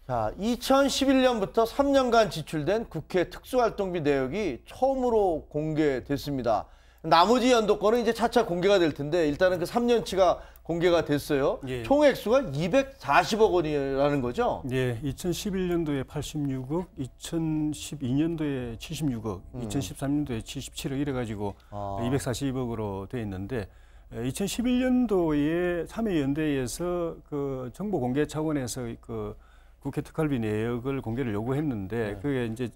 자, 2011년부터 3년간 지출된 국회 특수활동비 내역이 처음으로 공개됐습니다. 나머지 연도권은 이제 차차 공개가 될 텐데 일단은 그 3년치가 공개가 됐어요. 예. 총 액수가 240억 원이라는 거죠? 예, 2011년도에 86억, 2012년도에 76억, 2013년도에 77억 이래가지고 240억으로 돼 있는데 2011년도에 참여연대에서 그 정보 공개 차원에서 그 국회 특활비 내역을 공개를 요구했는데 그게 이제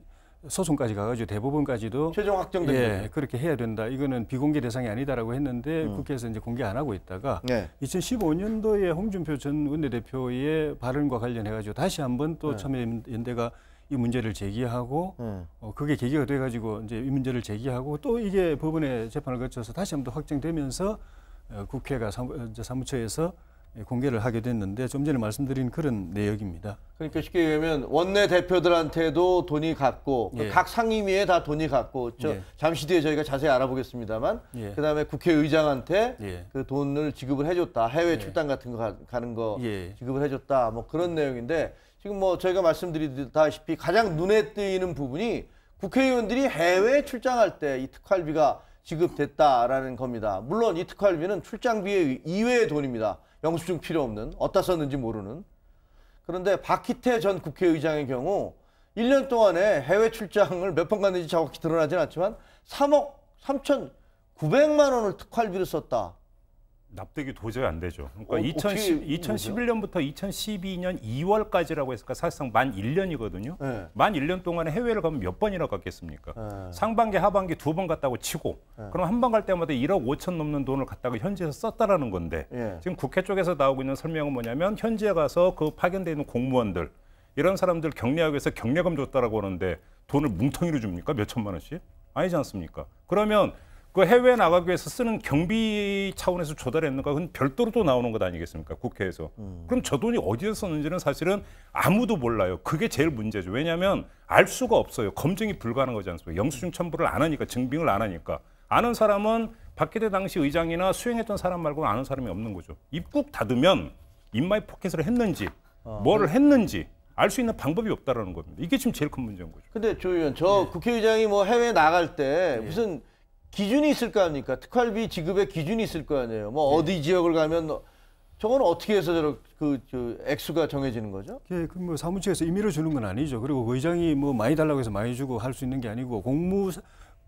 소송까지 가가지고 대법원까지도 최종 확정된 거죠. 그렇게 해야 된다. 이거는 비공개 대상이 아니다라고 했는데 국회에서 이제 공개 안 하고 있다가 2015년도에 홍준표 전 원내대표의 발언과 관련해가지고 다시 한번 또 참여연대가 이 문제를 제기하고 그게 계기가 돼가지고 이제 이 문제를 제기하고 또 이게 법원의 재판을 거쳐서 다시 한번 확정되면서 국회가 사무처에서 공개를 하게 됐는데 좀 전에 말씀드린 그런 내역입니다. 그러니까 쉽게 얘기하면 원내대표들한테도 돈이 갔고 예. 각 상임위에 다 돈이 갔고 잠시 뒤에 저희가 자세히 알아보겠습니다만 그다음에 국회의장한테 그 돈을 지급을 해줬다. 해외 출장 같은 거 가는 거 지급을 해줬다. 뭐 그런 내용인데 지금 뭐 저희가 말씀드리다시피 가장 눈에 띄는 부분이 국회의원들이 해외 출장할 때 이 특활비가 지급됐다라는 겁니다. 물론 이 특활비는 출장비 이외의 돈입니다. 영수증 필요 없는, 어디다 썼는지 모르는. 그런데 박희태 전 국회의장의 경우 1년 동안에 해외 출장을 몇 번 갔는지 정확히 드러나진 않지만 3억 3,900만 원을 특활비로 썼다. 납득이 도저히 안 되죠. 그러니까 2011년부터 2012년 2월까지라고 했으니까 사실상 만 1년이거든요. 네. 만 1년 동안에 해외를 가면 몇 번이나 갔겠습니까? 상반기, 하반기 2번 갔다고 치고 그럼 한 번 갈 때마다 1억 5천 넘는 돈을 갖다가 현지에서 썼다라는 건데 지금 국회 쪽에서 나오고 있는 설명은 뭐냐면 현지에 가서 그 파견돼 있는 공무원들 이런 사람들 격려하기 위해서 격려금 줬다라고 하는데 돈을 뭉텅이로 줍니까? 몇 천만 원씩? 아니지 않습니까? 그러면 그 해외에 나가기 위해서 쓰는 경비 차원에서 조달했는가 그건 별도로 또 나오는 것 아니겠습니까? 국회에서. 그럼 저 돈이 어디서 썼는지는 사실은 아무도 몰라요. 그게 제일 문제죠. 왜냐하면 알 수가 없어요. 검증이 불가능한 거지 않습니까? 영수증 첨부를 안 하니까, 증빙을 안 하니까. 아는 사람은 박희대 당시 의장이나 수행했던 사람 말고는 아는 사람이 없는 거죠. 입국 닫으면 인마이 포켓을 했는지 뭐를 했는지 알 수 있는 방법이 없다라는 겁니다. 이게 지금 제일 큰 문제인 거죠. 근데 조 의원, 저 국회의장이 뭐 해외 나갈 때 무슨 기준이 있을 거 아닙니까? 특활비 지급의 기준이 있을 거 아니에요. 뭐 어디 지역을 가면 저건 어떻게 해서 저 액수가 정해지는 거죠? 그 뭐 사무처에서 임의로 주는 건 아니죠. 그리고 그 의장이 뭐 많이 달라고 해서 많이 주고 할 수 있는 게 아니고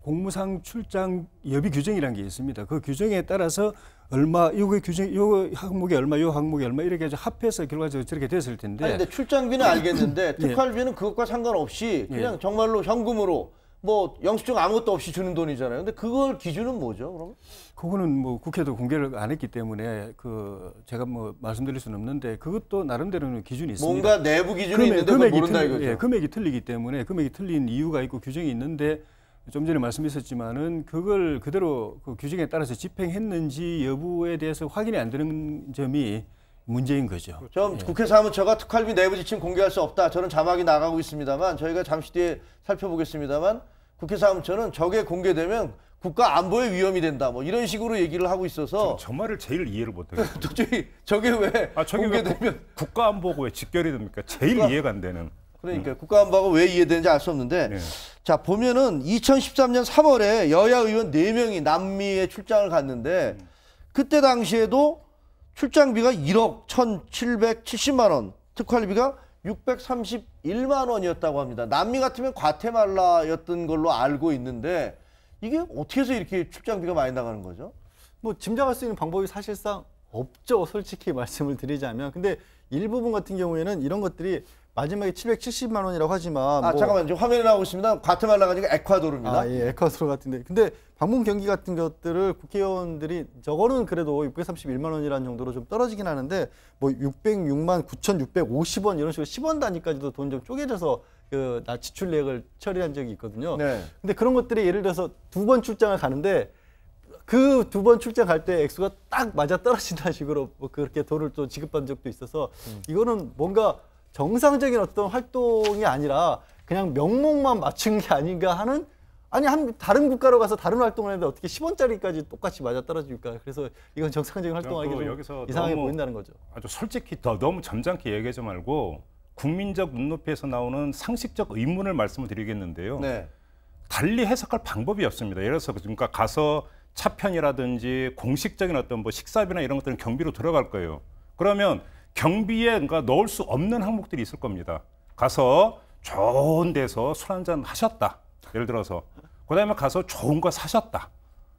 공무상 출장 예비 규정이라는 게 있습니다. 그 규정에 따라서 얼마, 요거 규정, 요 항목이 얼마, 요 항목이 얼마 이렇게 해서 합해서 결과적으로 저렇게 됐을 텐데. 아니, 근데 출장비는 알겠는데 특활비는 그것과 상관없이 그냥 정말로 현금으로 뭐 영수증 아무것도 없이 주는 돈이잖아요. 근데 그걸 기준은 뭐죠, 그러면? 그거는 뭐 국회도 공개를 안 했기 때문에 그 제가 뭐 말씀드릴 수는 없는데 그것도 나름대로는 기준이 있습니다. 뭔가 내부 기준이 있는데 그걸 모른다 이거죠. 예, 금액이 틀리기 때문에 금액이 틀린 이유가 있고 규정이 있는데 좀 전에 말씀하셨지만은 그걸 그대로 그 규정에 따라서 집행했는지 여부에 대해서 확인이 안 되는 점이 문제인 거죠. 좀 국회 사무처가 특활비 내부 지침 공개할 수 없다. 저는 자막이 나가고 있습니다만 저희가 잠시 뒤에 살펴보겠습니다만 국회 사무처는 저게 공개되면 국가 안보에 위험이 된다. 뭐 이런 식으로 얘기를 하고 있어서 저 말을 제일 이해를 못하겠어요. 도저히 저게 왜 공개되면 국가 안보하고 왜 직결이 됩니까? 제일 이해가 안 되는. 그러니까 국가 안보가 왜 이해되는지 알 수 없는데 자 보면은 2013년 3월에 여야 의원 4명이 남미에 출장을 갔는데 그때 당시에도 출장비가 1억 1,770만 원, 특활비가 631만 원이었다고 합니다. 남미 같으면 과테말라였던 걸로 알고 있는데 이게 어떻게 해서 이렇게 출장비가 많이 나가는 거죠? 뭐 짐작할 수 있는 방법이 사실상 없죠. 솔직히 말씀을 드리자면. 근데 일부분 같은 경우에는 이런 것들이 마지막에 770만 원이라고 하지만 잠깐만 지금 화면에 나오고 있습니다. 과테말라가 아니라 에콰도르입니다. 예, 에콰도르 같은데. 근데 방문 경기 같은 것들을 국회의원들이 저거는 그래도 631만 원이라는 정도로 좀 떨어지긴 하는데 뭐 606만 9,650원 이런 식으로 10원 단위까지도 돈 좀 쪼개져서 그 지출 내역을 처리한 적이 있거든요. 근데 그런 것들이 예를 들어서 2번 출장을 가는데 그 2번 출장 갈 때 액수가 딱 맞아 떨어진다는 식으로 뭐 그렇게 돈을 또 지급받은 적도 있어서 이거는 뭔가 정상적인 어떤 활동이 아니라 그냥 명목만 맞춘 게 아닌가 하는 다른 국가로 가서 다른 활동을 했는데 어떻게 10원짜리까지 똑같이 맞아떨어질까. 그래서 이건 정상적인 활동하기 좀 이상하게 보인다는 거죠. 아주 솔직히 너무 점잖게 얘기하지 말고 국민적 눈높이에서 나오는 상식적 의문을 말씀을 드리겠는데요. 네. 달리 해석할 방법이 없습니다. 예를 들어서 그러니까 가서 차편이라든지 공식적인 어떤 뭐 식사비나 이런 것들은 경비로 들어갈 거예요. 그러면 경비에 그러니까 넣을 수 없는 항목들이 있을 겁니다. 가서 좋은 데서 술 한잔 하셨다. 예를 들어서 그다음에 가서 좋은 거 사셨다.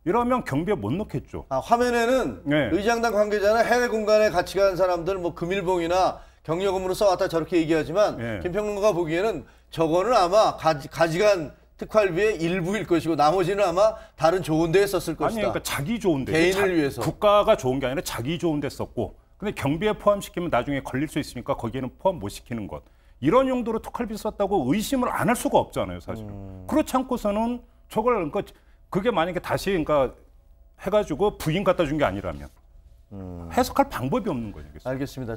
이러면 경비에 못 넣겠죠. 화면에는 네. 의장단 관계자나 해외 공간에 같이 간 사람들 뭐 금일봉이나 경력금으로 써왔다 저렇게 얘기하지만 네. 김평론가가 보기에는 저거는 아마 가져간 특활비의 일부일 것이고 나머지는 아마 다른 좋은 데에 썼을 것이다. 아니 그러니까 자기 좋은 데 개인을 위해서. 국가가 좋은 게 아니라 자기 좋은 데 썼고 근데 경비에 포함시키면 나중에 걸릴 수 있으니까 거기에는 포함 못 시키는 것. 이런 용도로 특활비 썼다고 의심을 안 할 수가 없잖아요, 사실은. 그렇지 않고서는 저걸 그러니까 그게 만약에 다시 그러니까 해가지고 부인 갖다 준 게 아니라면 해석할 방법이 없는 거죠. 알겠습니다.